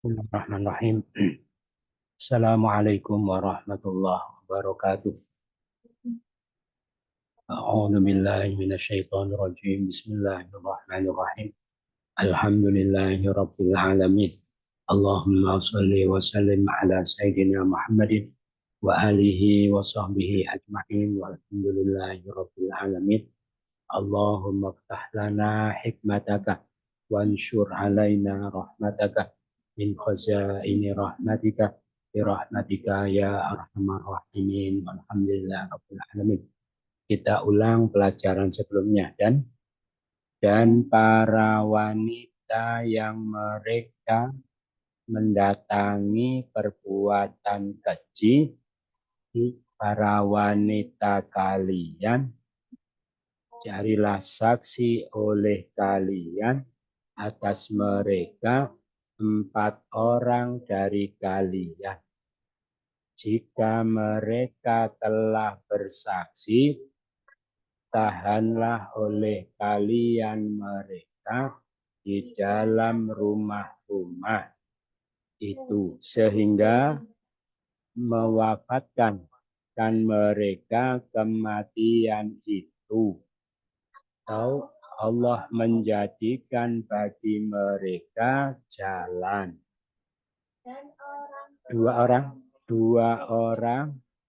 Bismillahirrahmanirrahim. Assalamualaikum warahmatullahi wabarakatuh. A'udzu billahi minasyaitonir rajim. Bismillahirrahmanirrahim. Alhamdulillahi rabbil alamin. Allahumma shalli wa sallim ala sayyidina Muhammadin wa alihi wa sahbihi ajma'in walhamdulillahi rabbil alamin. Allahumma ftah lana hikmataka wanshur alaina rahmataka min khazaini rahmatika birahmatika ya arhamar rahimin walhamdulillah rabbil alamin. Kita ulang pelajaran sebelumnya dan para wanita yang mereka mendatangi perbuatan keji, para wanita kalian, carilah saksi oleh kalian atas mereka 4 orang dari kalian. Jika mereka telah bersaksi, tahanlah oleh kalian mereka di dalam rumah-rumah itu sehingga mewafatkan mereka kematian itu. Atau Allah menjadikan bagi mereka jalan. Dua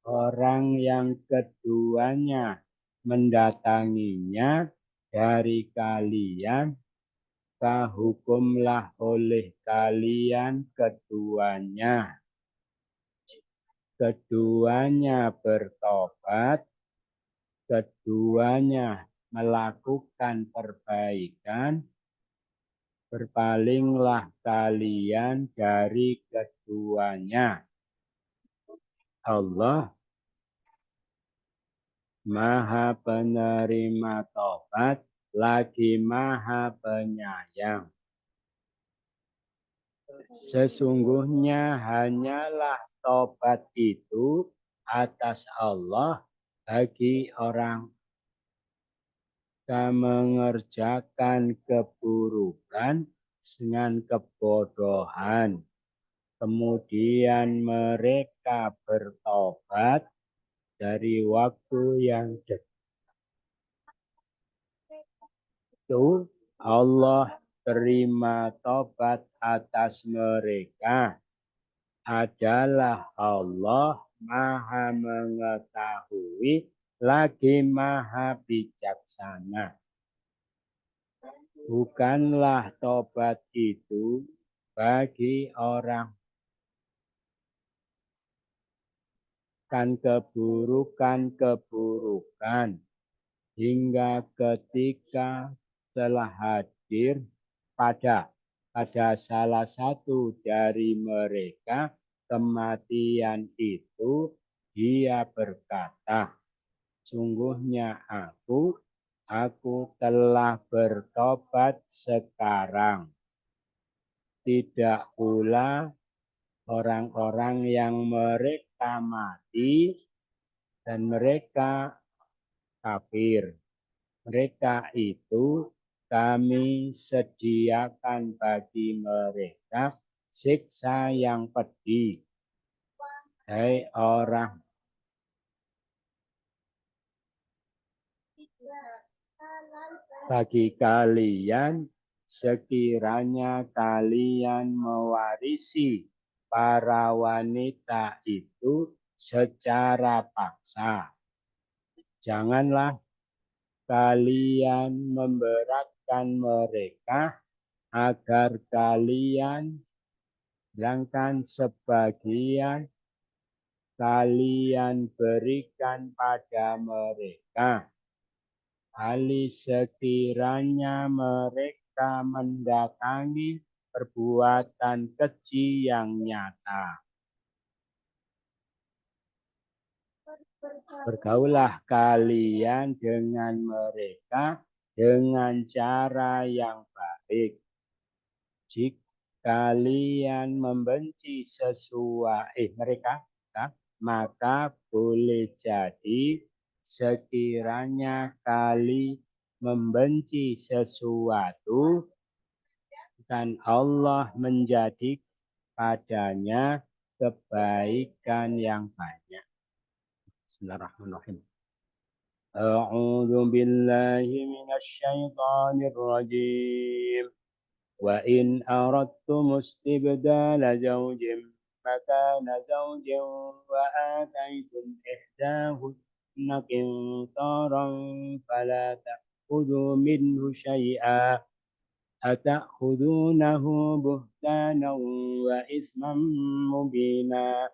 orang yang keduanya mendatanginya dari kalian, hukumlah oleh kalian keduanya. Keduanya bertobat, keduanya melakukan perbaikan, berpalinglah kalian dari keduanya. Allah Maha penerima tobat, lagi Maha penyayang. Sesungguhnya hanyalah tobat itu atas Allah bagi orang yang mengerjakan keburukan dengan kebodohan. Kemudian mereka bertobat dari waktu yang dekat. Itu Allah terima tobat atas mereka adalah Allah Maha mengetahui lagi Maha bijaksana. Bukanlah tobat itu bagi orang kan keburukan hingga ketika telah hadir pada salah satu dari mereka kematian itu, dia berkata, sungguhnya aku telah bertobat sekarang. Tidak pula orang-orang yang mereka mati dan mereka kafir. Mereka itu kami sediakan bagi mereka siksa yang pedih. Hai orang bagi kalian, sekiranya kalian mewarisi para wanita itu secara paksa, janganlah kalian memberatkan mereka agar kalian hilangkan sebagian kalian berikan pada mereka. Kali sekiranya mereka mendatangi perbuatan keji yang nyata. Bergaulah kalian dengan mereka dengan cara yang baik. Jika kalian membenci mereka, maka boleh jadi sekiranya kalian membenci sesuatu dan Allah menjadikan padanya kebaikan yang banyak. Bismillahirrahmanirrahim. A'udzu billahi minasyaitonir rajim. Wa in aradtum istibdala zawjin makana zawjin wa ataitum ihdahunna qintaran fala ta'khudhu minhu syai'a ata'khudhunahu buhtanan wa isman mubina.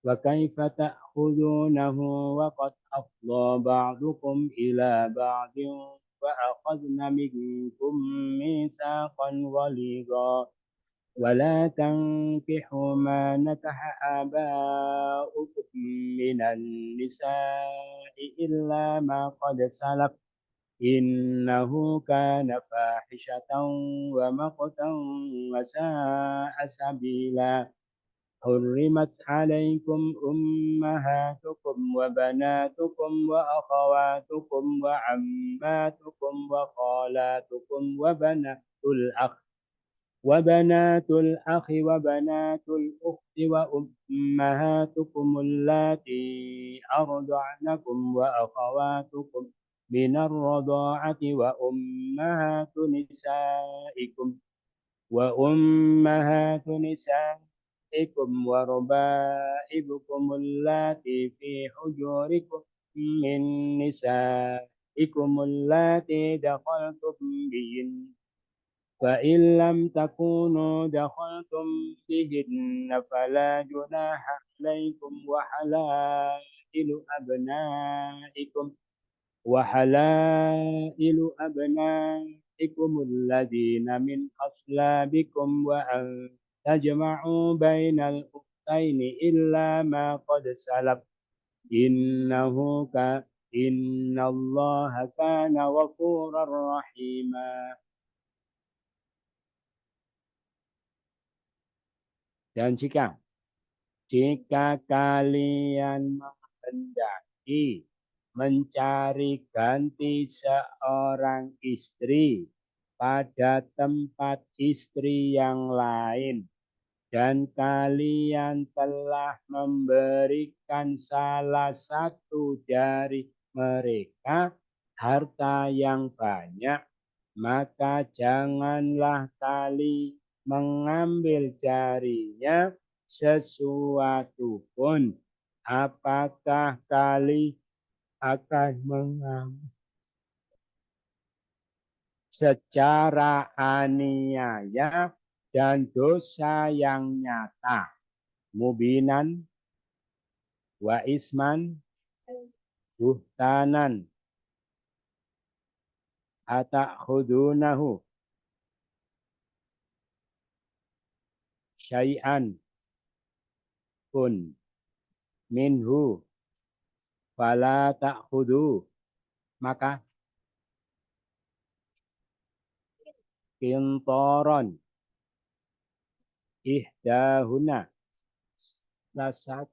وكيف تأخذونه وقد أفضى بعضكم إلى بعض وأخذن منكم ميثاقا غليظا ولا تنكحوا ما نكح آباؤكم من النساء إلا ما قد سلف إنه كان فاحشة ومقتا وساء سبيلا حرمت عليكم أمهاتكم وبناتكم وأخواتكم وعماتكم وخالاتكم وبنات الأخ وبنات الأخت وأمهاتكم اللاتي أرضعنكم وأخواتكم من الرضاعة وأمهات نسائكم وربائبكم اللاتي في حجوركم من نسائكم اللاتي دخلتم بهن فإن لم تكونوا دخلتم بهن فلا جناح عليكم وحلائل أبنائكم الذين من أصلابكم وأن تجمعوا بين الأختين إلا ما قد سلف إن الله كان غفورا رحيما. Dan jika kalian menghendaki mencari ganti seorang istri pada tempat istri yang lain, dan kalian telah memberikan salah satu dari mereka harta yang banyak, maka janganlah kalian mengambil darinya sesuatu pun. Apakah kalian akan mengambil secara aniaya dan dosa yang nyata, mubinan wa isman buhtanan atakhudunahu syai'an pun minhu fala ta'khudu, maka kintoron ihdahuna lasat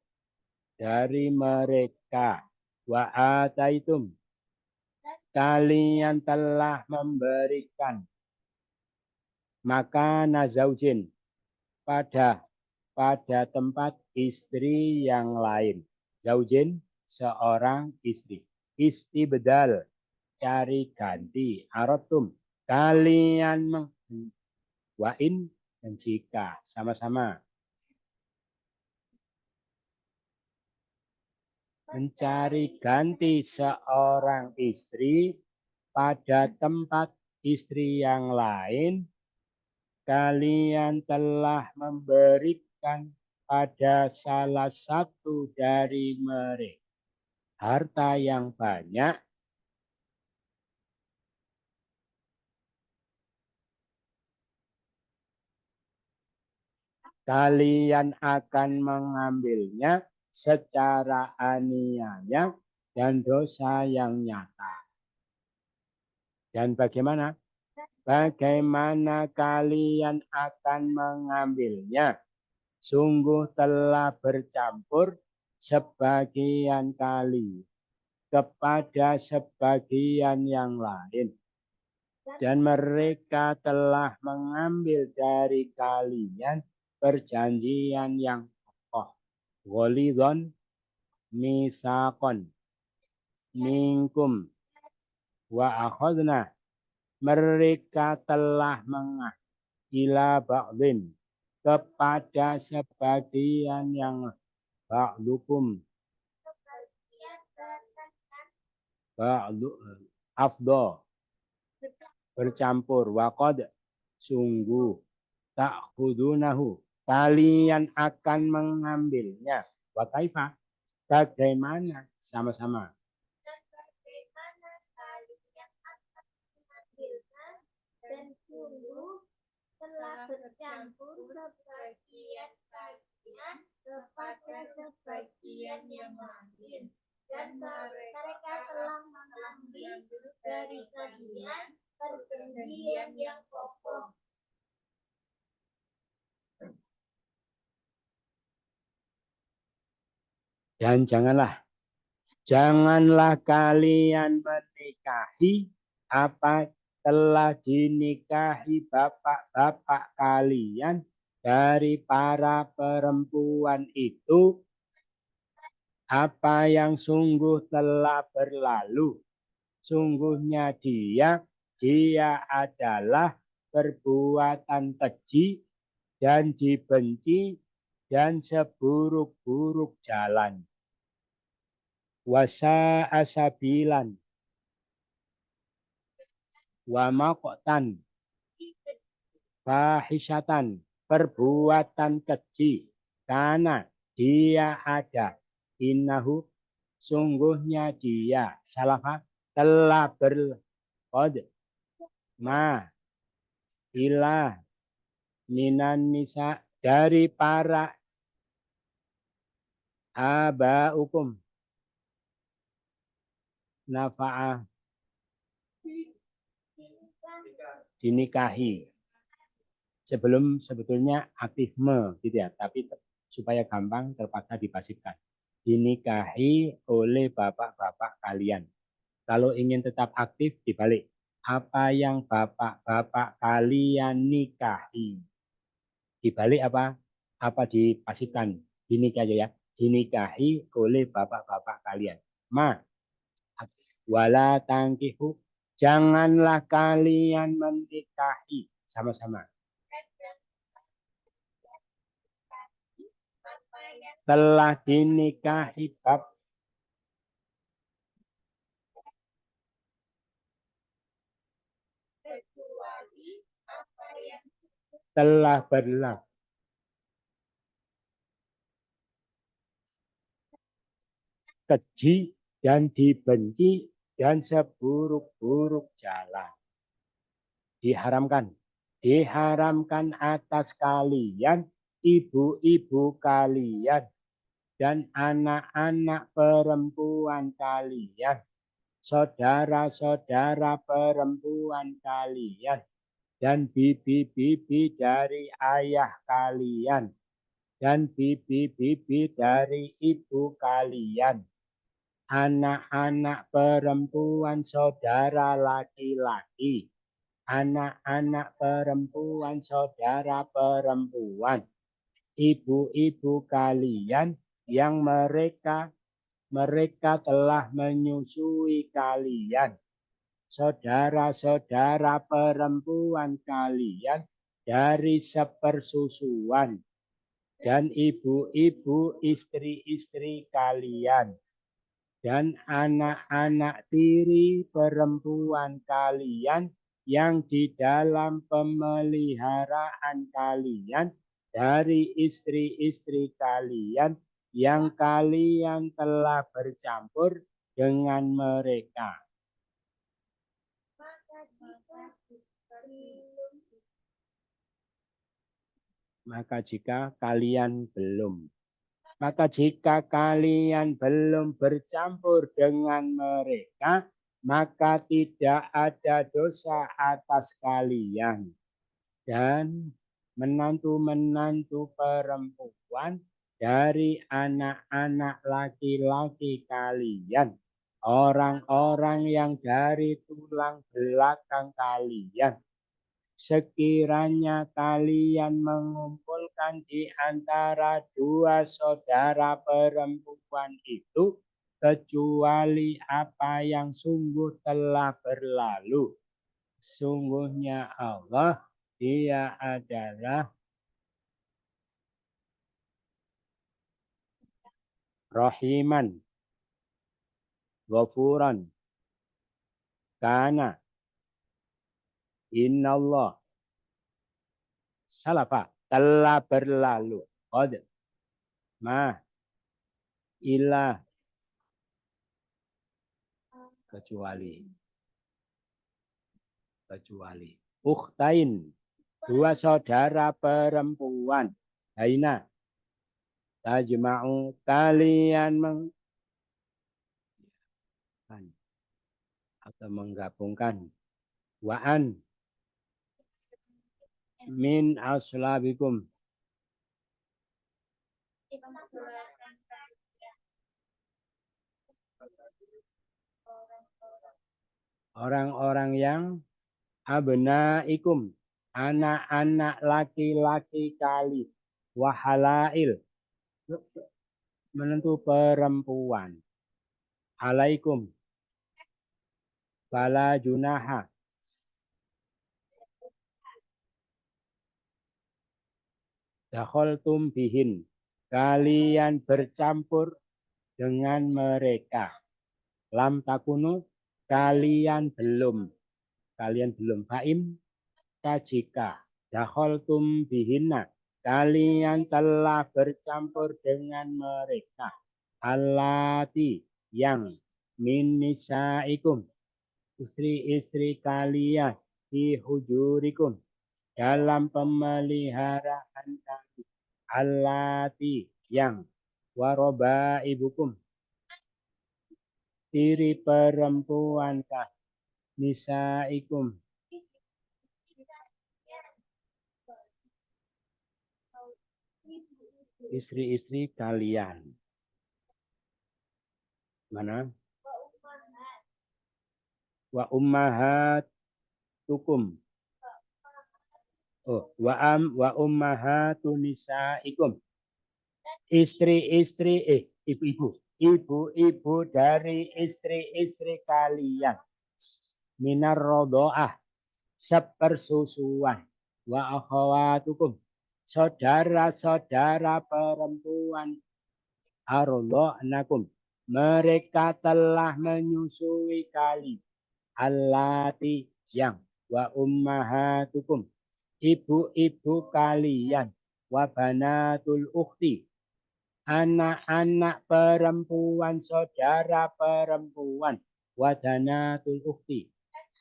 dari mereka wa ataitum kalian telah memberikan maka nazaujin pada tempat istri yang lain. Zaujin seorang istri. Istibdal cari ganti. Aratum kalian wain dan jika sama-sama mencari ganti seorang istri pada tempat istri yang lain, kalian telah memberikan pada salah satu dari mereka harta yang banyak, kalian akan mengambilnya secara aniaya dan dosa yang nyata. Dan bagaimana? Bagaimana kalian akan mengambilnya? Sungguh telah bercampur sebagian kali kepada sebagian yang lain. Dan mereka telah mengambil dari kalian perjanjian yang kokoh. Ghalidhan misaqon minkum wa akhadna, mereka telah ila ba'dhin, kepada sebagian yang ba'dukum ba'du afdo, bercampur, waqad sungguh ta'khudunahu, kalian akan mengambilnya, wa kaifa, bagaimana, sama-sama. Dan bagaimana kalian akan mengambilnya, dan sungguh telah bercampur sebagian kalian kepada sebagian yang lain, dan mereka telah mengambil dari kalian perjanjian yang kokoh. Dan janganlah kalian menikahi apa telah dinikahi bapak-bapak kalian dari para perempuan itu, apa yang sungguh telah berlalu. Sungguhnya dia adalah perbuatan keji dan dibenci dan seburuk-buruk jalan. Wasa asabilan wa maqtan fahisyatan, perbuatan keji, karena dia ada, innahu, sungguhnya dia, salafa, telah berqad ma ila minan nisa, dari para abaukum, nafa'ah, dinikahi. Sebetulnya aktifme gitu ya, tapi supaya gampang terpaksa dipasifkan. Dinikahi oleh bapak-bapak kalian. Kalau ingin tetap aktif dibalik. Apa yang bapak-bapak kalian nikahi. Dibalik apa? Apa dipasifkan? Dinikahi aja ya. Dinikahi oleh bapak-bapak kalian. Ma wala tangkihu, janganlah kalian menikahi, sama-sama. Telah dinikahi telah berlaku keji dan dibenci dan seburuk-buruk jalan. Diharamkan atas kalian, ibu-ibu kalian, dan anak-anak perempuan kalian, saudara-saudara perempuan kalian, dan bibi-bibi dari ayah kalian, dan bibi-bibi dari ibu kalian, anak-anak perempuan saudara laki-laki, anak-anak perempuan saudara perempuan, ibu-ibu kalian yang mereka telah menyusui kalian, saudara-saudara perempuan kalian dari sepersusuan, dan ibu-ibu istri-istri kalian, dan anak-anak tiri perempuan kalian yang di dalam pemeliharaan kalian dari istri-istri kalian yang kalian telah bercampur dengan mereka. Maka jika kalian belum bercampur dengan mereka, maka tidak ada dosa atas kalian. Dan menantu-menantu perempuan dari anak-anak laki-laki kalian, orang-orang yang dari tulang belakang kalian, sekiranya kalian mengumpulkan di antara dua saudara perempuan itu, kecuali apa yang sungguh telah berlalu. Sungguhnya Allah, Dia adalah Rahiman, Ghafuran, Kana, Innallah, Salafa, telah berlalu. Qad, ma, ilah, kecuali. Ukhtain, dua saudara perempuan. Aina, tajma'u, kalian atau menggabungkan. Wa'an, min aslabikum, orang-orang yang abnaikum, anak-anak laki-laki kali, wahalail, menentu perempuan, alaikum, fala junaha, dakhaltum bihin, kalian bercampur dengan mereka. Lam takunu, kalian belum faim, jika dakhaltum bihinna, kalian telah bercampur dengan mereka. Allati, yang min nisaikum, istri-istri kalian, fi hujurikum, dalam pemeliharaan kami. Allati, yang waroba ibukum, tiri perempuankah, nisaikum, istri-istri kalian. Mana? Wa ummahatukum. Oh, wa ummahatu nisaikum. Istri-istri ibu-ibu dari istri-istri kalian. Minar rodoah, sepersusuan. Wa akhawatukum, saudara-saudara perempuan. Ardo'nakum, mereka telah menyusui kali. Allati, yang wa ummahatukum, ibu-ibu kalian, wa banatul ukhti, anak-anak perempuan saudara perempuan, wa banatul ukhti,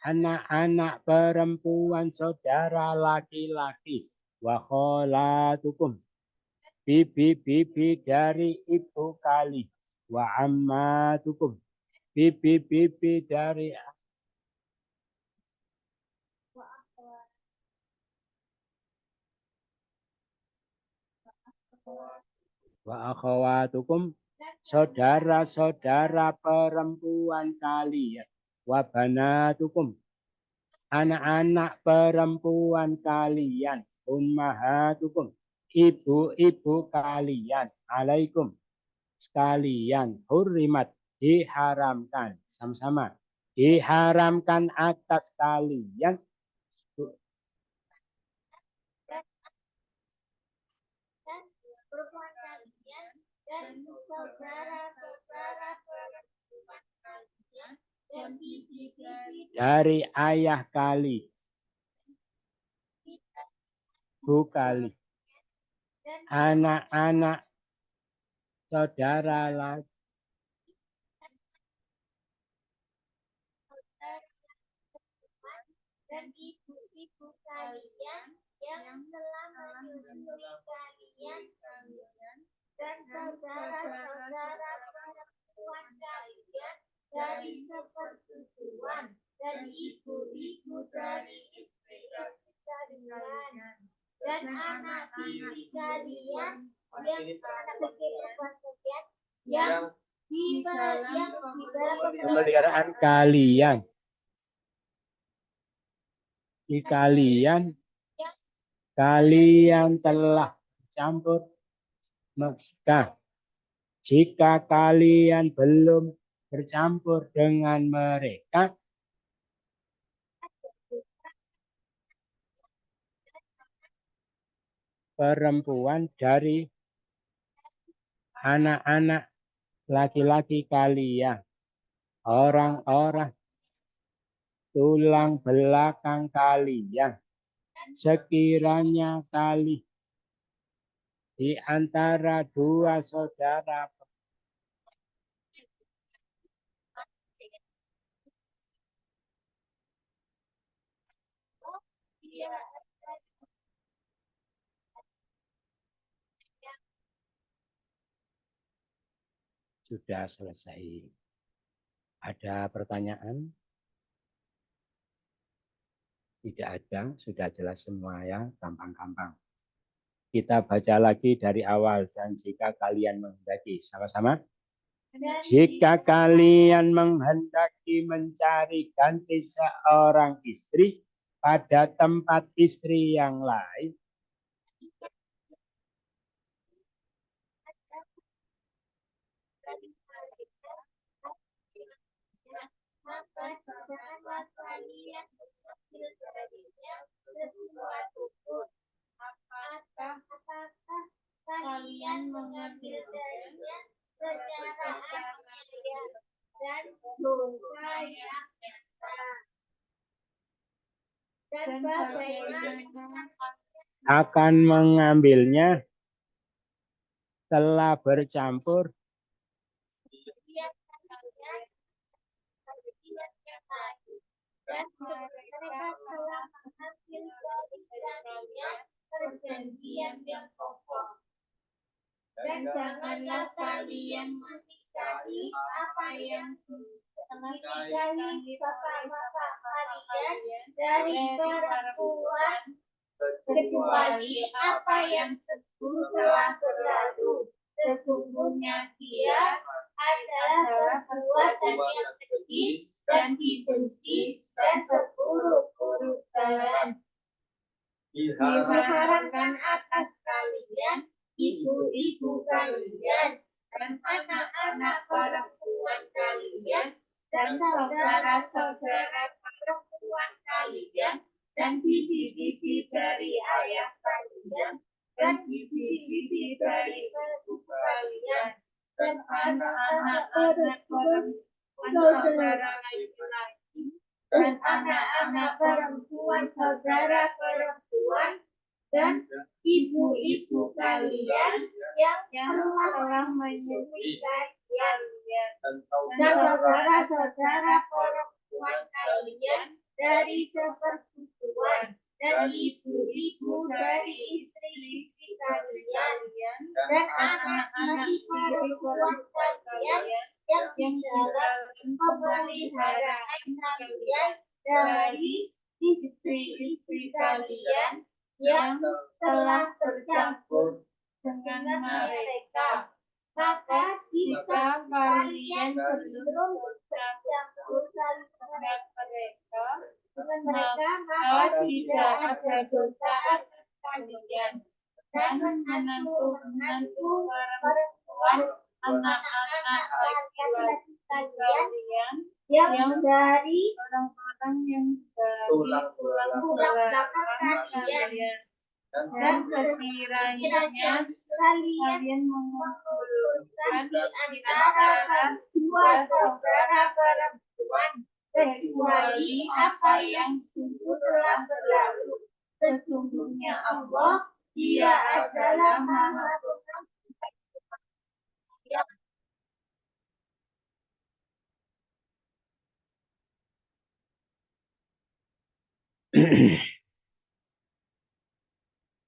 anak-anak perempuan saudara laki-laki, wa kholatukum, bibi-bibi dari ibu kali, wa ammatukum, bibi-bibi dari wa akhawatukum, saudara-saudara perempuan kalian, wa banatukum, anak-anak perempuan kalian, ummahatukum, ibu-ibu kalian, alaikum, sekalian, hurrimat, diharamkan, sama-sama, diharamkan atas kalian, perempuan kalian dan saudara-saudara perempuan kalian dan bibi-bibi dari ayah kali, bu kali, anak-anak saudara laki, dan ibu-ibu kalian yang telah menyusui kalian dan saudara-saudara perempuan kalian dari sepersusuan dan ibu-ibu dari istri-istri kalian dan anak tiri kalian yang anak kecil yang di dalam pemeliharaan kalian. kalian telah campur Mekah. Jika kalian belum bercampur dengan mereka, perempuan dari anak-anak laki-laki kalian, orang-orang tulang belakang kalian, sekiranya kali di antara dua saudara sudah selesai. Ada pertanyaan? Tidak ada, sudah jelas semua ya, gampang-gampang. Kita baca lagi dari awal, dan jika kalian menghendaki, sama-sama. Jika kalian menghendaki mencari ganti seorang istri pada tempat istri yang lain, apakah kalian mengambil darinya secara adil dan dosa yang nyata? Dan bagaimana akan mengambilnya setelah bercampur dan mereka telah mengambil darinya perjanjian yang kokoh. Dan janganlah kalian menikahi apa yang dinikahi bapak-bapak kalian dari perempuan kecuali apa yang telah berlalu. Sesungguhnya dia adalah perbuatan yang keji dan dibenci dan berburuk-buruk jalan. Diharamkan atas kalian ibu-ibu kalian dan anak-anak perempuan kalian dan saudara-saudara perempuan kalian dan bibi-bibi dari ayah kalian dan bibi-bibi dari ibu kalian dan anak-anak perempuan saudara laki-laki dan anak-anak perempuan saudara perempuan dan ibu-ibu kalian yang telah menyusui kalian dan saudara-saudara perempuan kalian dari sepersusuan dan ibu-ibu dari istri-istri kalian dan anak-anak perempuan kalian yang dalam pemeliharaan kalian dari istri-istri kalian yang telah tercampur dengan mereka. Maka jika kalian belum tercampur dengan mereka, maka tidak ada dosa atas kalian. Dan menantu-menantu perempuan anak-anak laki-laki kalian yang dari orang-orang yang dari tulang belakang kalian. Dan sekiranya kalian mengumpulkan di antara dua saudara perempuan kecuali apa yang sungguh telah berlalu. Sesungguhnya Allah, Dia adalah Maha Pengampun.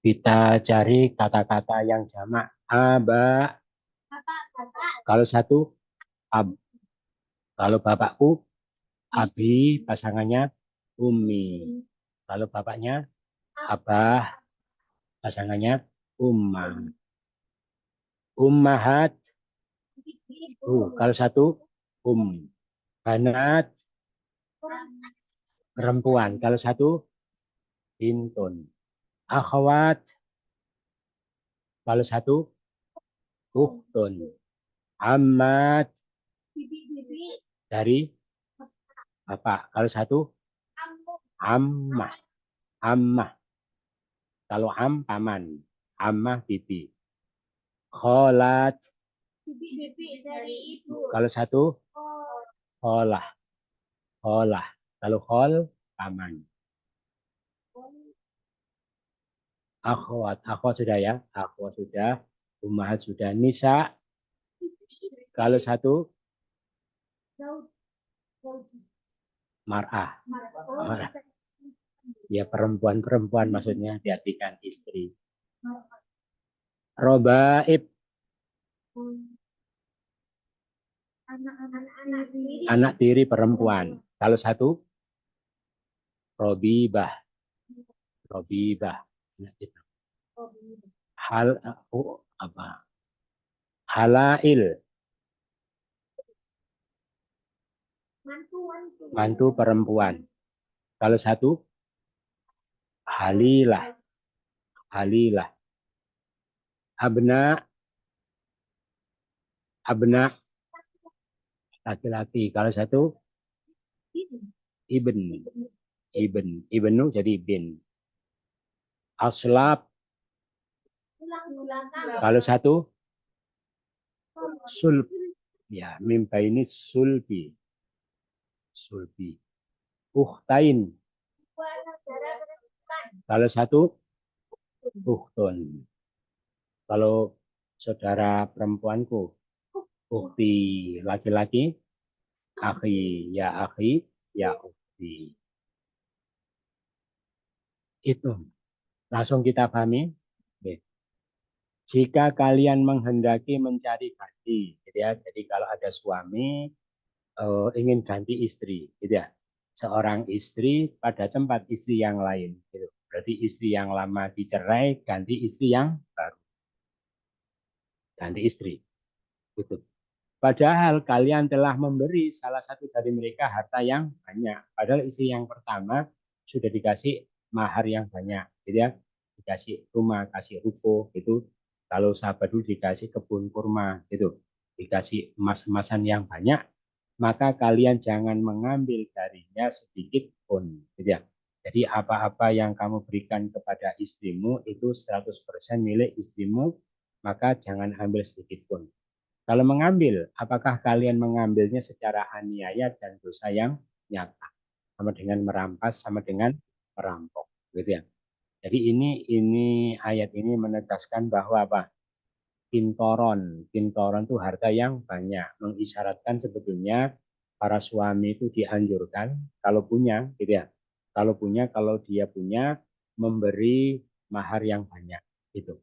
kita cari kata-kata yang jamak. Aba. Kalau satu, ab. Kalau bapakku, abi, pasangannya umi. Kalau bapaknya, abah, pasangannya umma. Ummahat. Kalau satu, banat, perempuan. Kalau satu, bintun. Akhwat, kalau satu, ukhtun. Ammat, Bibi. dari bapak. Kalau satu, Ammu. ammah. Ammah. Kalau paman. Ammah, bibi. Kholat, Bibi dari ibu. kalau satu, Oh. kholah. Kholah. Kalau khol, paman. Akhwat. Akhwat sudah ya. Akhwat sudah. Ummahat sudah. Nisa, kalau satu, Daud. mar'ah. Oh. Mar'ah. Ya perempuan-perempuan maksudnya diartikan istri. Robaib, Anak-anak tiri. anak tiri perempuan. Kalau satu, robibah. Robibah. Hal, apa? Halail, Mantu. mantu perempuan. Kalau satu, halilah. Halilah. Abna, abna laki-laki. Kalau satu, ibn. Ibn. Ibnu jadi bin. Aslab, kalau satu, sulb. Ya, mimpa ini sulbi. Sulbi. Ukhtain. Kalau satu, ukhtun. Kalau saudara perempuanku, ukhti laki-laki, akhi, ya ukhti. Itu. Langsung kita pahami. Jika kalian menghendaki mencari ganti, gitu ya. Jadi kalau ada suami ingin ganti istri, gitu ya. Seorang istri pada tempat istri yang lain, gitu. Berarti istri yang lama dicerai, ganti istri yang baru. Ganti istri. Gitu. Padahal kalian telah memberi salah satu dari mereka harta yang banyak. Padahal istri yang pertama sudah dikasih mahar yang banyak, gitu ya. Dikasih rumah, kasih ruko, gitu. Kalau sahabat dulu dikasih kebun kurma, gitu. Dikasih emas-emasan yang banyak, maka kalian jangan mengambil darinya sedikit pun, gitu ya. Jadi apa-apa yang kamu berikan kepada istrimu itu 100% milik istrimu, maka jangan ambil sedikit pun. Kalau mengambil, apakah kalian mengambilnya secara aniaya dan dosa yang nyata? Sama dengan merampas, sama dengan merampok, gitu ya. Jadi ini ayat ini menegaskan bahwa apa? Kintoron itu harta yang banyak, mengisyaratkan sebetulnya para suami itu dianjurkan kalau punya, gitu ya. Kalau dia punya memberi mahar yang banyak, gitu.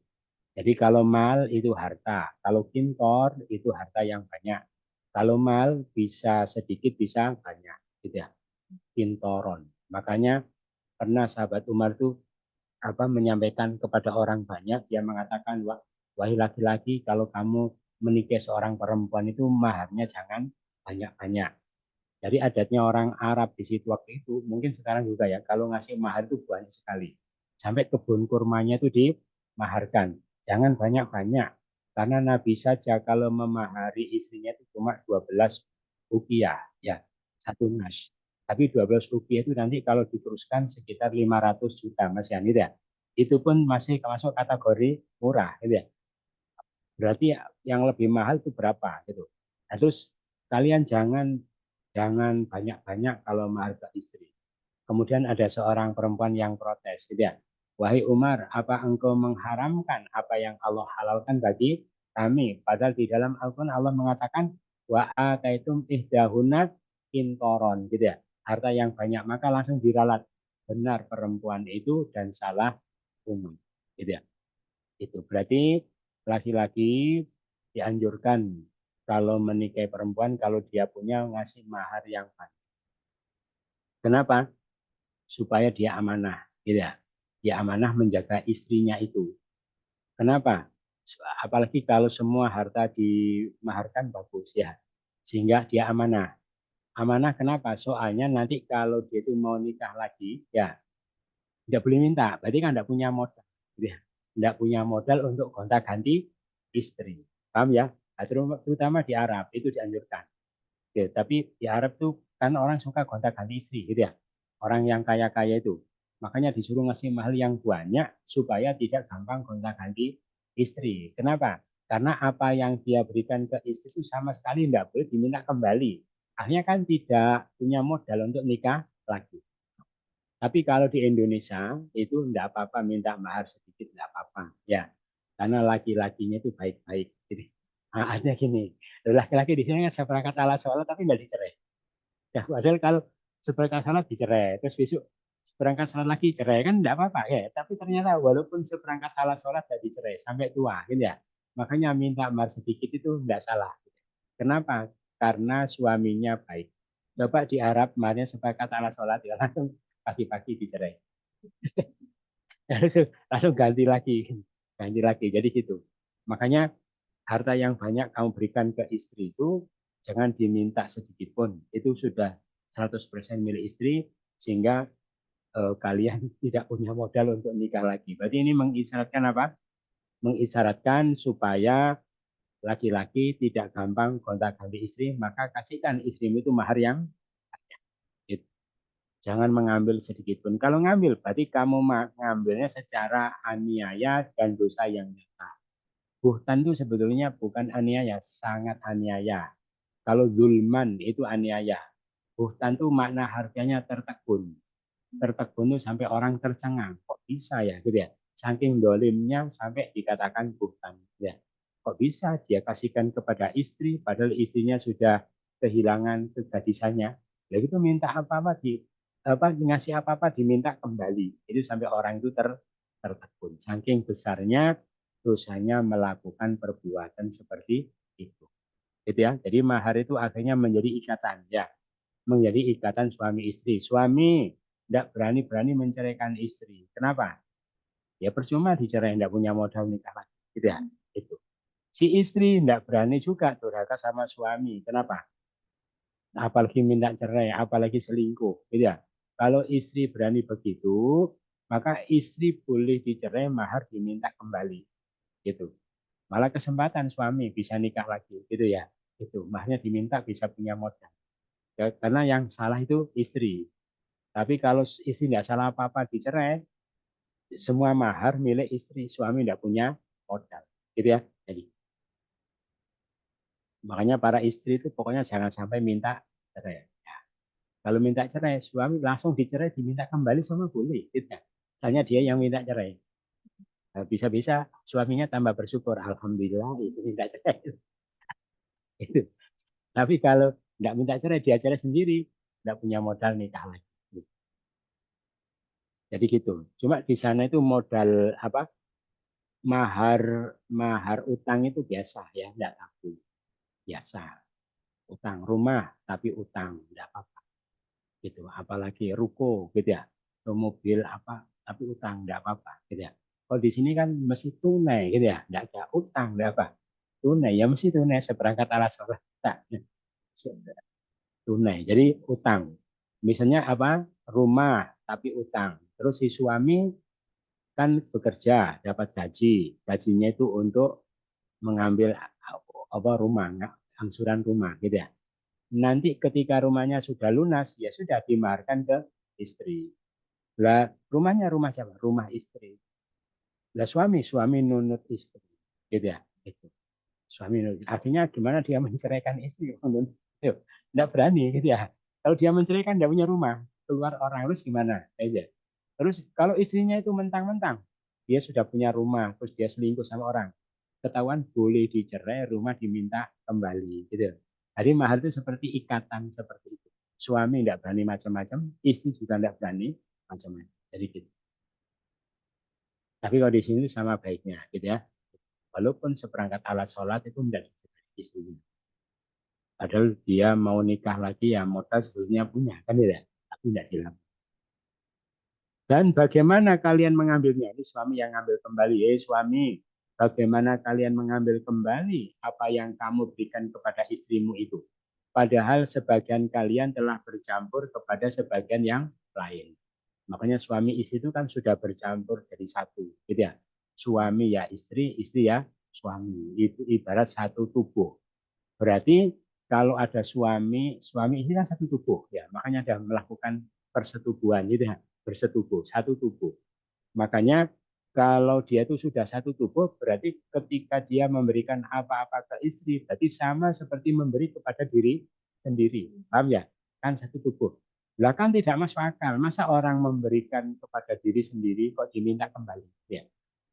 Jadi kalau mal itu harta, kalau kintor itu harta yang banyak. Kalau mal bisa sedikit bisa banyak, gitu ya. Kintoron. Makanya pernah sahabat Umar itu menyampaikan kepada orang banyak, dia mengatakan, wahai laki-laki, kalau kamu menikahi seorang perempuan itu maharnya jangan banyak-banyak. Jadi adatnya orang Arab di situ waktu itu, mungkin sekarang juga ya, kalau ngasih mahar itu banyak sekali. Sampai kebun kurmanya itu dimaharkan. Jangan banyak-banyak. Karena Nabi saja kalau memahari istrinya itu cuma 12 rupiah. Ya, satu nas. Tapi 12 rupiah itu nanti kalau diteruskan sekitar 500 juta, Mas Yani ya. Itu pun masih masuk kategori murah. Gitu ya. Berarti yang lebih mahal itu berapa? Gitu. Nah, terus kalian jangan banyak-banyak kalau mahar ke istri. Kemudian ada seorang perempuan yang protes, gitu ya. Wahai Umar, apa engkau mengharamkan apa yang Allah halalkan bagi kami? Padahal di dalam Al-Quran Allah mengatakan wa ataitum ihdahuna kintoron, gitu ya. Harta yang banyak, maka langsung diralat. Benar perempuan itu dan salah Umar, gitu ya. Itu berarti laki-laki dianjurkan kalau menikahi perempuan kalau dia punya ngasih mahar yang banyak. Kenapa? Supaya dia amanah, gitu ya. Dia amanah menjaga istrinya itu. Kenapa? Apalagi kalau semua harta dimaharkan bagus ya. Sehingga dia amanah. Amanah kenapa? Soalnya nanti kalau dia itu mau nikah lagi, ya Tidak boleh minta, berarti kan tidak punya modal. Tidak punya modal untuk gonta-ganti istri. Paham ya? Terutama di Arab itu dianjurkan. Oke, tapi di Arab tuh kan orang suka gonta-ganti istri gitu ya. Orang yang kaya-kaya itu. Makanya disuruh ngasih mahal yang banyak supaya tidak gampang gonta-ganti istri. Kenapa? Karena apa yang dia berikan ke istri itu sama sekali tidak boleh diminta kembali. Akhirnya kan tidak punya modal untuk nikah lagi. Tapi kalau di Indonesia itu tidak apa-apa minta mahar sedikit tidak apa-apa ya. Karena laki-lakinya itu baik-baik. Jadi artinya gini, laki-laki di sini kan seperangkat alat sholat tapi tidak dicerai. Ya, padahal kalau seperangkat sholat dicerai, terus besok seperangkat sholat lagi cerai kan tidak apa-apa ya. Tapi ternyata walaupun seperangkat alat sholat tidak dicerai sampai tua, gitu ya. Makanya minta mahar sedikit itu tidak salah. Kenapa? Karena suaminya baik. Coba di Arab maharnya seperangkat alat sholat ya langsung pagi-pagi dicerai. Langsung ganti lagi. Jadi gitu. Makanya harta yang banyak kamu berikan ke istri itu jangan diminta sedikit pun. Itu sudah 100% milik istri sehingga kalian tidak punya modal untuk nikah lagi. Berarti ini mengisyaratkan apa? Mengisyaratkan supaya laki-laki tidak gampang gonta-ganti istri, maka kasihkan istrimu itu mahar yang itu. Jangan mengambil sedikit pun. Kalau ngambil, berarti kamu mengambilnya secara aniaya dan dosa yang nyata. Buhtan itu sebetulnya bukan aniaya, sangat aniaya. Kalau zulman itu aniaya. Buhtan itu makna harganya tertegun. Tertegun itu sampai orang tercengang. Kok bisa ya? Gitu ya. Saking dolimnya sampai dikatakan buhtan. Ya. Kok bisa dia kasihkan kepada istri, padahal istrinya sudah kehilangan kegadisannya. Ya itu minta apa-apa ngasih apa-apa diminta kembali. Itu sampai orang itu tertegun. Saking besarnya dosanya melakukan perbuatan seperti itu. Gitu ya. Jadi mahar itu akhirnya menjadi ikatan ya, menjadi ikatan suami istri. Suami tidak berani-berani menceraikan istri. Kenapa? Ya percuma dicerai, tidak punya modal nikah lagi. Gitu ya. Itu. Si istri tidak berani juga durhaka sama suami. Kenapa? Apalagi minta cerai, apalagi selingkuh. Gitu ya. Kalau istri berani begitu, maka istri boleh dicerai, mahar diminta kembali. Gitu. Malah kesempatan suami bisa nikah lagi, gitu ya. Itu mahnya diminta bisa punya modal. Ya, karena yang salah itu istri. Tapi kalau istri nggak salah apa-apa dicerai, semua mahar milik istri, suami nggak punya modal, gitu ya. Jadi makanya para istri itu pokoknya jangan sampai minta cerai. Ya. Kalau minta cerai, suami langsung dicerai, diminta kembali semua boleh, gitu ya. Misalnya dia yang minta cerai, nah, bisa-bisa suaminya tambah bersyukur, alhamdulillah istri minta cerai. Itu. Tapi kalau nggak minta cerai, dia cerai sendiri, nggak punya modal nikah lagi. Jadi gitu. Cuma di sana itu modal apa? Mahar mahar utang itu biasa ya, nggak tabu. Biasa. Utang rumah tapi utang, nggak apa-apa. Gitu. Apalagi ruko gitu ya. Atau mobil apa tapi utang, nggak apa-apa gitu ya. Kalau di sini kan mesti tunai gitu ya, nggak ada utang, nggak apa. Tunai ya mesti tunai seperangkat alat sholat. Tunai. Jadi utang. Misalnya apa? Rumah tapi utang. Terus si suami kan bekerja, dapat gaji. Gajinya itu untuk mengambil apa rumah, angsuran rumah gitu ya. Nanti ketika rumahnya sudah lunas, ya sudah dimaharkan ke istri. Lah, rumahnya rumah siapa? Rumah istri. Lah suami nunut istri. Gitu ya. Itu. Suami nunut. Artinya gimana dia menceraikan istri? Tidak berani gitu ya. Kalau dia menceraikan tidak punya rumah, keluar orang terus gimana? Aja. Terus kalau istrinya itu mentang-mentang dia sudah punya rumah, terus dia selingkuh sama orang, ketahuan boleh dicerai, rumah diminta kembali gitu. Jadi mahar itu seperti ikatan seperti itu. Suami tidak berani macam-macam, istri juga tidak berani macam-macam. Jadi gitu. Tapi kalau di sini sama baiknya gitu ya. Walaupun seperangkat alat sholat itu tidak istrinya. Padahal dia mau nikah lagi ya modal sebetulnya punya kan ya, tapi tidak dilakukan. Dan bagaimana kalian mengambilnya? Ini suami yang ngambil kembali. Suami, bagaimana kalian mengambil kembali apa yang kamu berikan kepada istrimu itu? Padahal sebagian kalian telah bercampur kepada sebagian yang lain. Makanya suami istri itu kan sudah bercampur jadi satu, gitu ya. Suami ya istri, istri ya suami. Itu ibarat satu tubuh. Berarti kalau ada suami, suami istri kan satu tubuh ya. Makanya ada melakukan persetubuhan gitu ya, bersetubuh, satu tubuh. Makanya kalau dia itu sudah satu tubuh, berarti ketika dia memberikan apa-apa ke istri, berarti sama seperti memberi kepada diri sendiri. Paham ya? Kan satu tubuh. Lah kan tidak masuk akal. Masa orang memberikan kepada diri sendiri kok diminta kembali? Ya.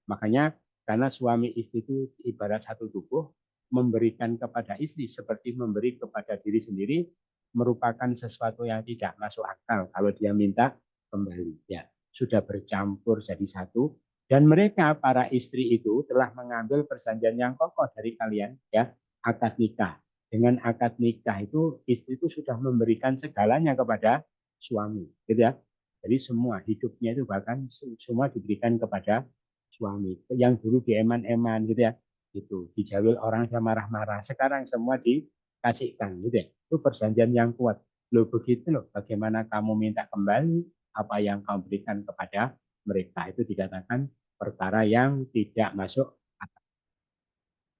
Makanya karena suami istri itu ibarat satu tubuh, memberikan kepada istri seperti memberi kepada diri sendiri merupakan sesuatu yang tidak masuk akal kalau dia minta kembali. Ya, sudah bercampur jadi satu dan mereka para istri itu telah mengambil perjanjian yang kokoh dari kalian ya, akad nikah. Dengan akad nikah itu istri itu sudah memberikan segalanya kepada suami, gitu ya. Jadi semua hidupnya itu bahkan semua diberikan kepada suami. Yang dulu dieman-eman gitu ya, itu dijawil orang yang marah-marah. Sekarang semua dikasihkan gitu ya. Itu perjanjian yang kuat. Loh begitu loh, bagaimana kamu minta kembali apa yang kamu berikan kepada mereka, itu dikatakan perkara yang tidak masuk akal.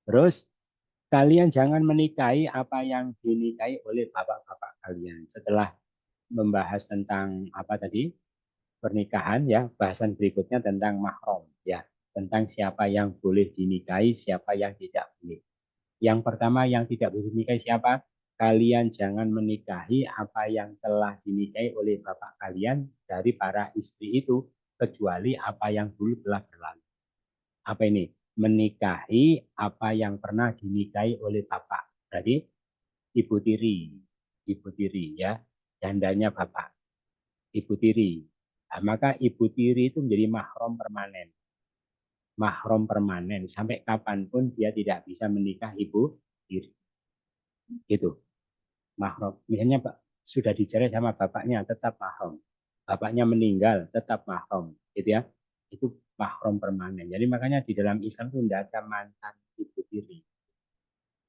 Terus kalian jangan menikahi apa yang dinikahi oleh bapak-bapak kalian. Setelah membahas tentang apa tadi? Pernikahan ya, bahasan berikutnya tentang mahram ya, tentang siapa yang boleh dinikahi, siapa yang tidak boleh. Yang pertama yang tidak boleh dinikahi siapa? Kalian jangan menikahi apa yang telah dinikahi oleh bapak kalian dari para istri itu, kecuali apa yang dulu telah berlalu. Apa ini? Menikahi apa yang pernah dinikahi oleh bapak. Berarti ibu tiri, ibu tiri ya, jandanya bapak, ibu tiri. Nah, maka ibu tiri itu menjadi mahram permanen. Mahram permanen. Sampai kapanpun dia tidak bisa menikah ibu tiri. Gitu. Mahram. Misalnya Pak, sudah dicerai sama bapaknya, tetap mahram. Bapaknya meninggal, tetap mahram. Gitu ya. Itu mahram permanen. Jadi makanya di dalam Islam itu tidak ada mantan ibu tiri.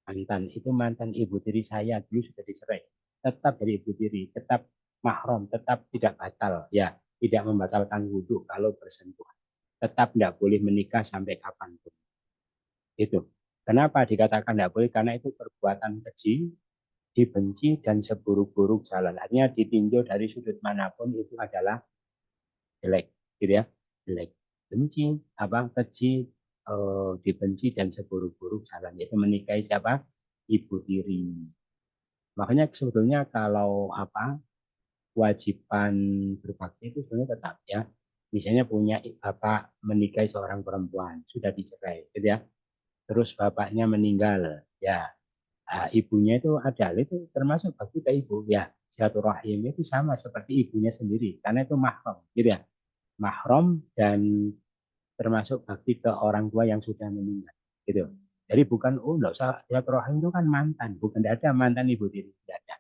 Mantan itu mantan ibu tiri saya dulu sudah dicerai. Tetap dari ibu tiri, tetap mahram, tetap tidak batal. Ya, tidak membatalkan wudhu kalau bersentuhan. Tetap tidak boleh menikah sampai kapanpun. Itu. Kenapa dikatakan tidak boleh? Karena itu perbuatan keji, dibenci dan seburuk-buruk jalan. Artinya ditinjau dari sudut manapun itu adalah jelek, gitu ya, jelek. Benci, apa keji, dibenci dan seburuk-buruk jalan. Yaitu menikahi siapa? Ibu tiri. Makanya sebetulnya kalau apa kewajiban berbakti itu sebenarnya tetap ya. Misalnya punya bapak menikahi seorang perempuan sudah dicerai, gitu ya. Terus bapaknya meninggal, ya. Nah, ibunya itu ada, itu termasuk bakti ke ibu, ya. Silaturahim itu sama seperti ibunya sendiri, karena itu mahram, gitu ya. Mahram dan termasuk bakti ke orang tua yang sudah meninggal, gitu. Jadi bukan enggak usah silaturahim itu kan mantan, bukan tidak ada mantan ibu tiri, tidak ada.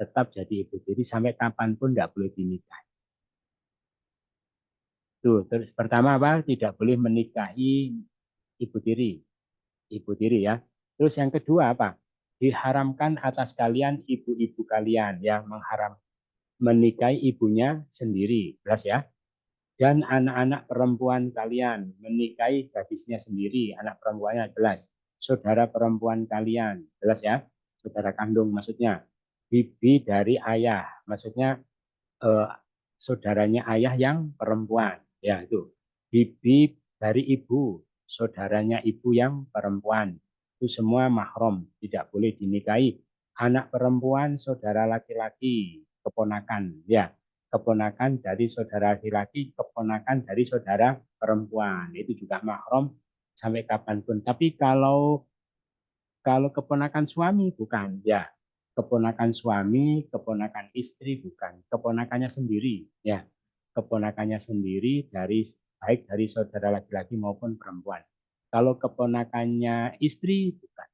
Tetap jadi ibu tiri sampai kapanpun tidak boleh dinikah. Tuh, terus pertama apa? Tidak boleh menikahi ibu tiri, ibu tiri ya. Terus yang kedua apa? Diharamkan atas kalian ibu-ibu kalian yang mengharam menikahi ibunya sendiri, jelas ya. Dan anak-anak perempuan kalian menikahi gadisnya sendiri, anak perempuannya jelas. Saudara perempuan kalian, jelas ya. Saudara kandung maksudnya. Bibi dari ayah, maksudnya eh, saudaranya ayah yang perempuan, ya itu. Bibi dari ibu, saudaranya ibu yang perempuan. Itu semua mahram, tidak boleh dinikahi. Anak perempuan, saudara laki-laki, keponakan, ya. Keponakan dari saudara laki-laki, keponakan dari saudara perempuan. Itu juga mahram sampai kapanpun. Tapi kalau kalau keponakan suami bukan, ya. Keponakan suami, keponakan istri bukan. Keponakannya sendiri, ya. Keponakannya sendiri dari baik dari saudara laki-laki maupun perempuan. Kalau keponakannya istri bukan,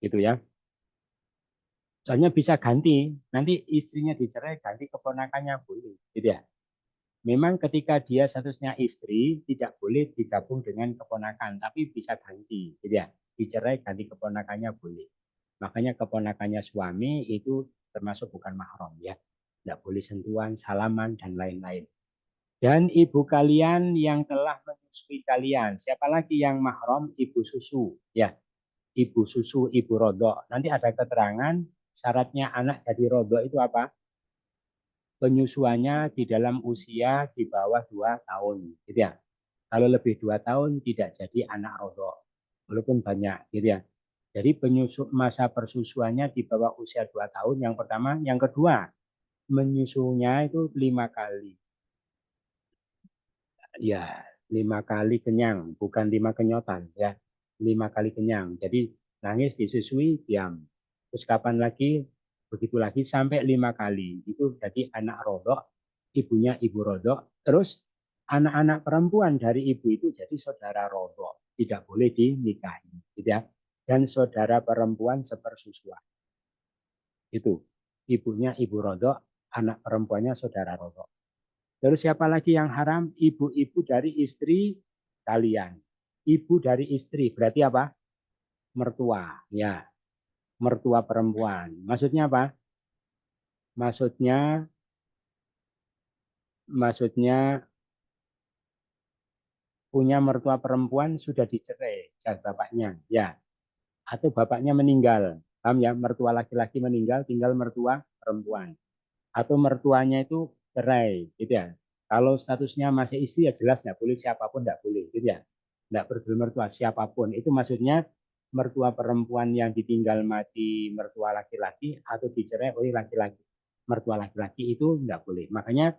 gitu ya. Soalnya bisa ganti, nanti istrinya dicerai ganti keponakannya boleh, gitu ya. Memang ketika dia statusnya istri tidak boleh digabung dengan keponakan, tapi bisa ganti, gitu ya. Dicerai ganti keponakannya boleh. Makanya keponakannya suami itu termasuk bukan mahram ya. tidak boleh sentuhan, salaman, dan lain-lain. Dan ibu kalian yang telah menyusui kalian, siapa lagi yang mahram? Ibu susu, ya, ibu susu, ibu rodok. Nanti ada keterangan syaratnya anak jadi rodok itu apa? Penyusuannya di dalam usia di bawah 2 tahun, gitu ya. Kalau lebih 2 tahun tidak jadi anak rodok, walaupun banyak, gitu ya. Jadi masa persusuannya di bawah usia 2 tahun yang pertama, yang kedua menyusunya itu 5 kali. Ya, 5 kali kenyang, bukan 5 kenyotan ya. 5 kali kenyang. Jadi nangis disusui diam. Terus kapan lagi? Begitu lagi sampai 5 kali. Itu jadi anak rodok, ibunya ibu rodok. Terus anak-anak perempuan dari ibu itu jadi saudara rodok. Tidak boleh dinikahi, gitu ya. Dan saudara perempuan sepersusuan. Itu ibunya ibu rodok, anak perempuannya saudara rodok. Terus siapa lagi yang haram? Ibu-ibu dari istri kalian. Ibu dari istri berarti apa? Mertua, ya, mertua perempuan. Maksudnya apa? Maksudnya punya mertua perempuan sudah dicerai bapaknya, ya, atau bapaknya meninggal. Paham ya? Mertua laki-laki meninggal, tinggal mertua perempuan. Atau mertuanya itu cerai, gitu ya. Kalau statusnya masih istri ya jelas nggak boleh, siapapun nggak boleh, gitu ya. Nggak perlu mertua siapapun. Itu maksudnya mertua perempuan yang ditinggal mati mertua laki-laki atau dicerai oleh laki-laki. Mertua laki-laki itu nggak boleh. Makanya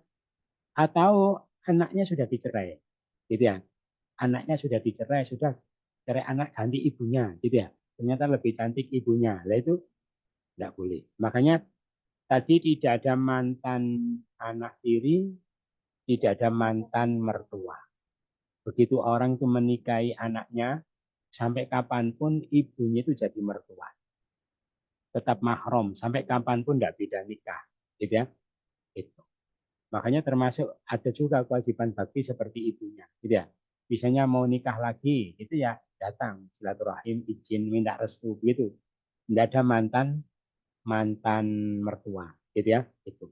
atau anaknya sudah dicerai, gitu ya. Anaknya sudah dicerai, sudah cerai anak ganti ibunya, gitu ya. Ternyata lebih cantik ibunya. Lah itu nggak boleh. Makanya tadi tidak ada mantan anak tiri, tidak ada mantan mertua. Begitu orang itu menikahi anaknya, sampai kapanpun ibunya itu jadi mertua. Tetap mahram, sampai kapanpun tidak beda nikah. Gitu ya. Itu. Makanya termasuk ada juga kewajiban bakti seperti ibunya. Gitu ya. Misalnya mau nikah lagi, itu ya datang silaturahim, izin, minta restu gitu. Tidak ada mantan mantan mertua, gitu ya. Itu.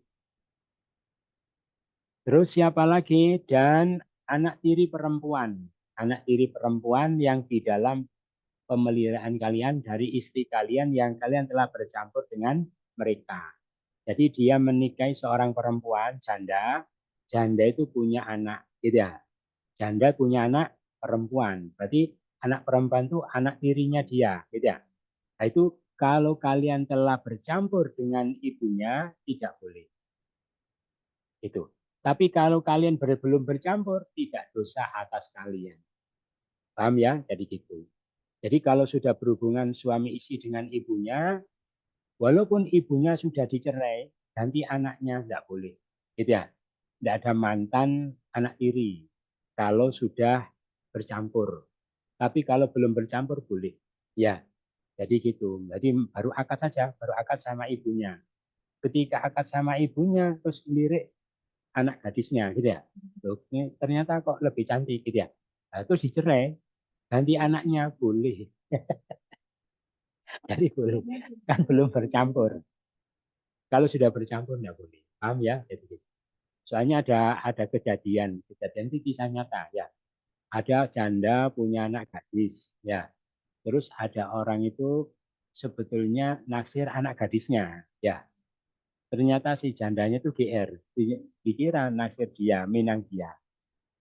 Terus siapa lagi? Dan anak tiri perempuan. Anak tiri perempuan yang di dalam pemeliharaan kalian dari istri kalian yang kalian telah bercampur dengan mereka. Jadi dia menikahi seorang perempuan, janda. Janda itu punya anak, gitu ya. Janda punya anak perempuan. Berarti anak perempuan itu anak tirinya dia, gitu ya. Nah itu kalau kalian telah bercampur dengan ibunya, tidak boleh. Itu. Tapi kalau kalian belum bercampur, tidak dosa atas kalian. Paham ya? Jadi gitu. Jadi kalau sudah berhubungan suami istri dengan ibunya, walaupun ibunya sudah dicerai, ganti anaknya tidak boleh. Gitu ya. Tidak ada mantan anak tiri. Kalau sudah bercampur. Tapi kalau belum bercampur boleh. Ya, jadi gitu. Jadi baru akad saja, baru akad sama ibunya. Ketika akad sama ibunya, terus lirik anak gadisnya gitu ya. Loh, ternyata kok lebih cantik gitu ya. Nah, terus dicerai, ganti anaknya boleh. Jadi boleh. Kan belum bercampur. Kalau sudah bercampur nggak boleh. Paham ya? Jadi, gitu. Soalnya ada kejadian itu kisah nyata ya. Ada janda punya anak gadis ya. Terus ada orang itu sebetulnya naksir anak gadisnya ya. Ternyata si jandanya itu GR, dikira naksir dia, minang dia.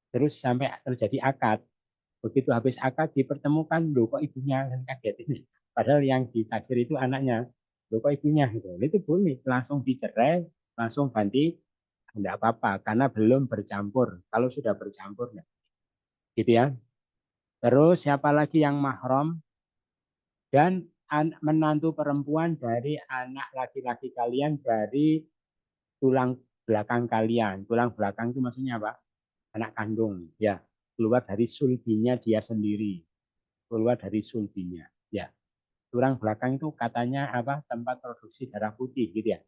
Terus sampai terjadi akad. Begitu habis akad dipertemukan, loh kok ibunya, kan kaget ini. Padahal yang ditaksir itu anaknya, loh kok ibunya gitu. Itu boleh langsung dicerai, langsung ganti, enggak apa-apa karena belum bercampur. Kalau sudah bercampur enggak. Gitu ya. Terus siapa lagi yang mahram? Dan menantu perempuan dari anak laki-laki kalian dari tulang belakang kalian. Tulang belakang itu maksudnya apa? Anak kandung, ya. Keluar dari sulbinya dia sendiri. Keluar dari sulbinya, ya. Tulang belakang itu katanya apa? Tempat produksi darah putih, gitu ya.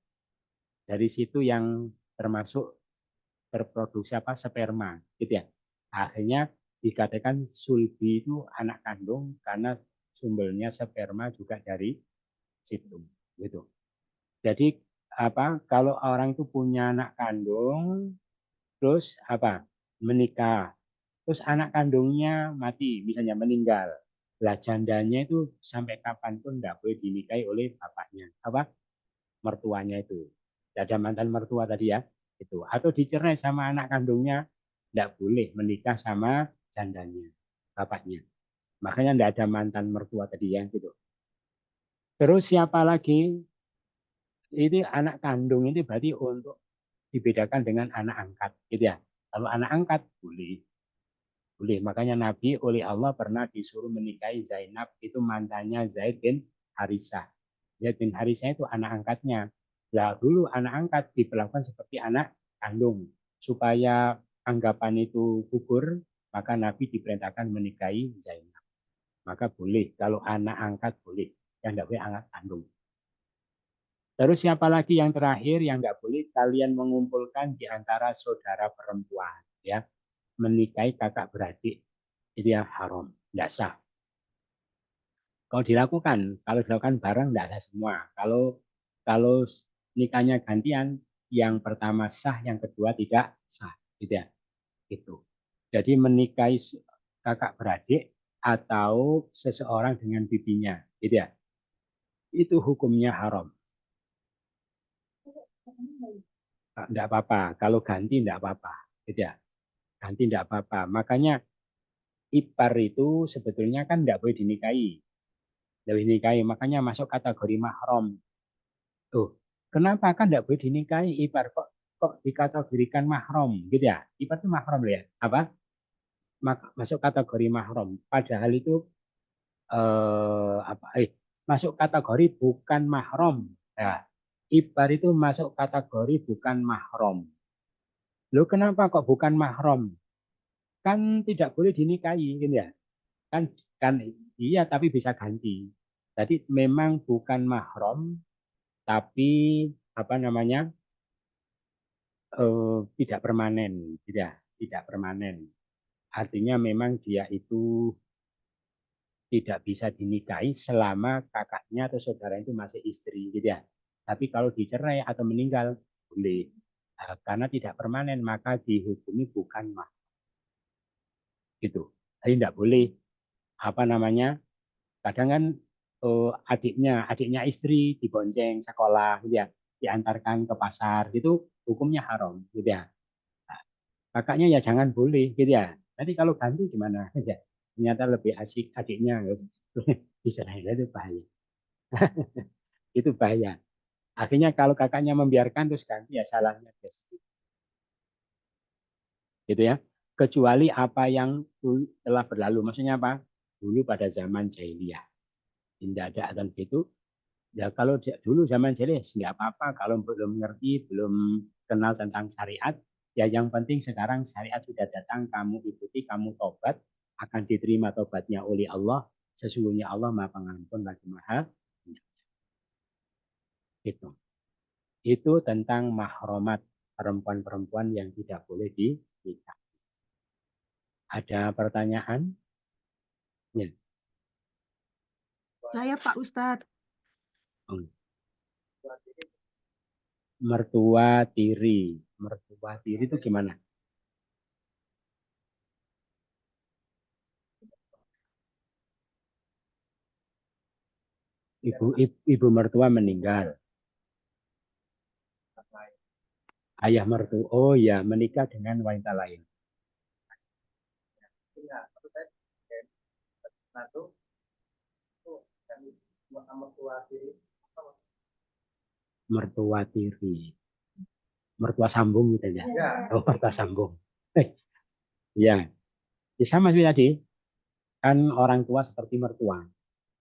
Dari situ yang termasuk terproduksi apa? Sperma, gitu ya. Akhirnya dikatakan sulbi itu anak kandung karena sumbernya sperma juga dari situ, gitu. Jadi kalau orang itu punya anak kandung, terus menikah, terus anak kandungnya mati, misalnya meninggal, lah jandanya itu sampai kapanpun nggak boleh dinikahi oleh bapaknya, mertuanya itu. Tidak ada mantan mertua tadi ya, itu. Atau dicerai sama anak kandungnya, tidak boleh menikah sama jandanya, bapaknya. Makanya tidak ada mantan mertua tadi ya, gitu. Terus siapa lagi? Ini anak kandung ini berarti untuk dibedakan dengan anak angkat, gitu ya. Kalau anak angkat boleh, boleh. Makanya Nabi oleh Allah pernah disuruh menikahi Zainab, itu mantannya Zaid bin Harisah. Zaid bin Harisah itu anak angkatnya. Lah dulu anak angkat diperlakukan seperti anak kandung. Supaya anggapan itu gugur, maka Nabi diperintahkan menikahi Zainab. Maka boleh, kalau anak angkat boleh. Yang tidak boleh anak kandung. Terus siapa lagi yang terakhir yang nggak boleh? Kalian mengumpulkan di antara saudara perempuan, ya, menikahi kakak beradik, itu yang haram, tidak sah. Kalau dilakukan bareng tidak sah semua. Kalau nikahnya gantian, yang pertama sah, yang kedua tidak sah, gitu ya. Gitu. Jadi menikahi kakak beradik atau seseorang dengan bibinya, gitu ya. Itu hukumnya haram. Tidak apa-apa. Kalau ganti tidak apa-apa. Gitu ya. Ganti tidak apa-apa. Makanya ipar itu sebetulnya kan tidak boleh dinikahi. Tidak boleh dinikahi. Makanya masuk kategori mahram. Tuh. Kenapa kan tidak boleh dinikahi ipar? Kok dikategorikan mahram? Gitu ya. Ipar itu mahram ya. Masuk kategori mahram. Padahal itu masuk kategori bukan mahram. Ya. Ipar itu masuk kategori bukan mahram. Loh kenapa kok bukan mahram? Kan tidak boleh dinikahi, gitu ya. Kan iya, tapi bisa ganti. Jadi memang bukan mahram, tapi tidak permanen, tidak permanen. Artinya memang dia itu tidak bisa dinikahi selama kakaknya atau saudara itu masih istri, gitu ya. Tapi kalau dicerai atau meninggal boleh. Karena tidak permanen maka dihukumi bukan mahram, gitu. Jadi tidak boleh kadang kan adiknya istri dibonceng sekolah, gitu ya, diantarkan ke pasar, gitu hukumnya haram, gitu ya. Nah, kakaknya ya jangan boleh, gitu ya. Nanti kalau ganti gimana? Ya, ternyata lebih asik adiknya, bisa itu bahaya. Itu bahaya. Akhirnya kalau kakaknya membiarkan terus ganti ya salahnya guys. Gitu ya. Kecuali apa yang telah berlalu. Maksudnya apa? Dulu pada zaman jahiliyah. Tidak ada adzan gitu. Ya kalau dulu zaman jahiliyah nggak apa-apa kalau belum ngerti, belum kenal tentang syariat, ya yang penting sekarang syariat sudah datang, kamu ikuti, kamu tobat, akan diterima tobatnya oleh Allah. Sesungguhnya Allah Maha Pengampun lagi Maha. Itu. Itu tentang mahromat perempuan-perempuan yang tidak boleh dinikah. Ada pertanyaan? Ya. Saya Pak Ustadz. Mertua tiri. Mertua tiri itu gimana? Ibu mertua meninggal. Ayah mertua, oh ya, menikah dengan wanita lain. Mertua tiri. Mertua sambung gitu ya. Oh, mertua sambung. Ya, ya sama seperti tadi. Kan orang tua seperti mertua.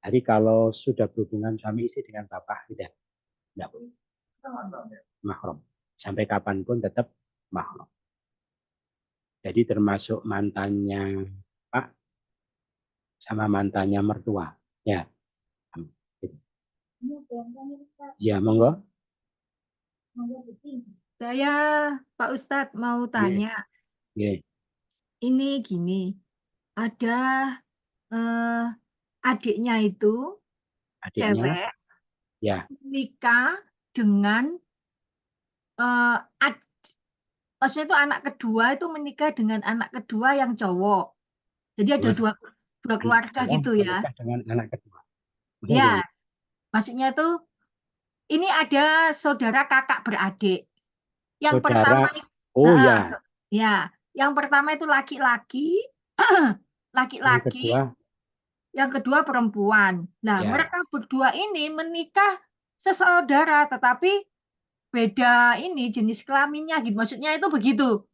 Jadi kalau sudah berhubungan suami istri dengan bapak, tidak boleh. Mahram. Sampai kapanpun tetap mahram. Jadi termasuk mantannya Pak sama mantannya mertua. Ya. Ya, monggo. Saya Pak Ustadz mau tanya. Yeah. Ini gini, ada adiknya itu Adiknya, cewek ya, nikah dengan maksudnya itu anak kedua itu menikah dengan anak kedua yang cowok. Jadi ada Gimana? dua keluarga Anak gitu ya. menikah dengan anak kedua. Maksudnya Ya, gimana? maksudnya itu ini ada saudara kakak beradik. Yang Saudara, pertama oh ya, ya, yang pertama itu laki-laki, yang laki-laki, kedua, yang kedua perempuan. Nah, ya. mereka berdua ini menikah sesaudara, tetapi beda ini jenis kelaminnya gitu. Maksudnya itu begitu.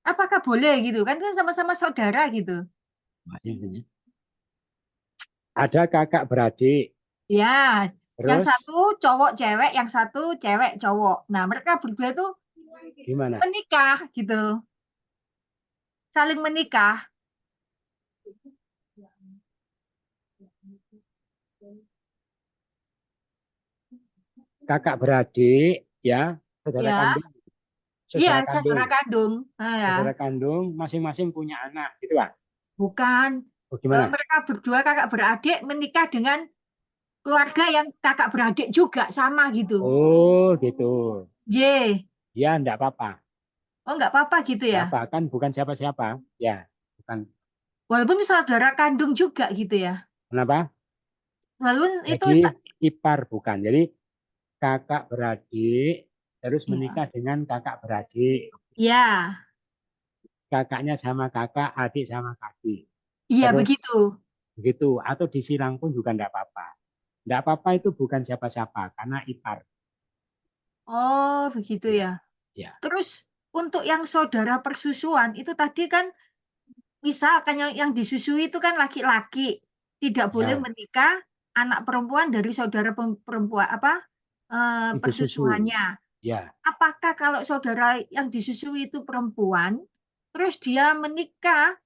Apakah boleh gitu? Kan sama-sama saudara gitu. Makanya, ada kakak beradik, Ya, yang terus satu cowok cewek, yang satu cewek cowok. Nah, mereka berdua itu gimana? menikah gitu. Saling menikah. Kakak beradik, ya, saudara Ya, kandung, iya, saudara saudara kandung, kandung. Nah, ya. saudara kandung, masing-masing punya anak, gitu Pak? Bukan. Oh, gimana? Mereka berdua kakak beradik menikah dengan keluarga yang kakak beradik juga sama gitu. Oh, gitu. J. Ya, enggak apa-apa. Oh, nggak apa-apa gitu Enggak ya. apa, kan bukan siapa-siapa. Ya, bukan. Walaupun itu saudara kandung juga gitu ya. Kenapa? Walaupun itu Jadi ipar bukan. Jadi kakak beradik terus ya. menikah dengan kakak beradik. Ya, Kakaknya sama kakak, adik sama adik. iya Terus begitu. begitu. Atau disilang pun juga enggak apa-apa. Enggak apa-apa itu bukan siapa-siapa karena ipar. Oh, begitu Ya, ya. ya, Terus untuk yang saudara persusuan itu tadi kan misalkan yang disusui itu kan laki-laki, tidak boleh ya. menikah anak perempuan dari saudara perempuan apa Itu susu. persusuannya. Ya, Apakah kalau saudara yang disusui itu perempuan, terus dia menikah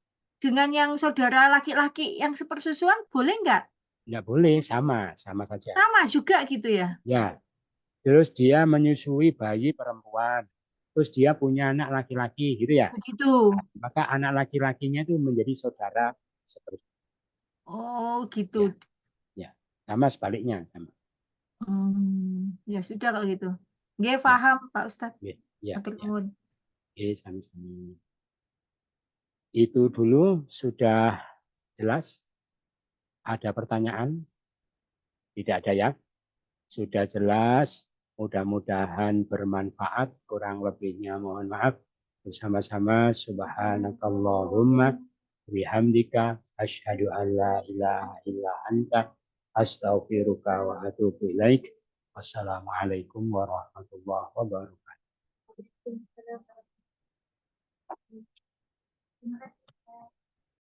dengan yang saudara laki-laki yang sepersusuan, boleh nggak? enggak boleh sama, sama saja. Sama juga gitu ya? Ya, terus dia menyusui bayi perempuan. Terus dia punya anak laki-laki gitu ya. Begitu. Maka anak laki-lakinya itu menjadi saudara seperti Oh, gitu. ya, ya. Sama sebaliknya sama. Ya sudah kalau gitu. Nggih, Ya, paham Pak Ustadz. ya, ya, Matur ya. nuwun. Sami-sami. Itu dulu sudah jelas. Ada pertanyaan? Tidak ada ya. Sudah jelas. Mudah-mudahan bermanfaat. Kurang lebihnya mohon maaf. Bersama-sama subhanakallahumma bihamdika asyhadu an la ilaha illa anta astaghfiruka wa atubu ilaik. Wassalamualaikum warahmatullahi wabarakatuh. Terima kasih.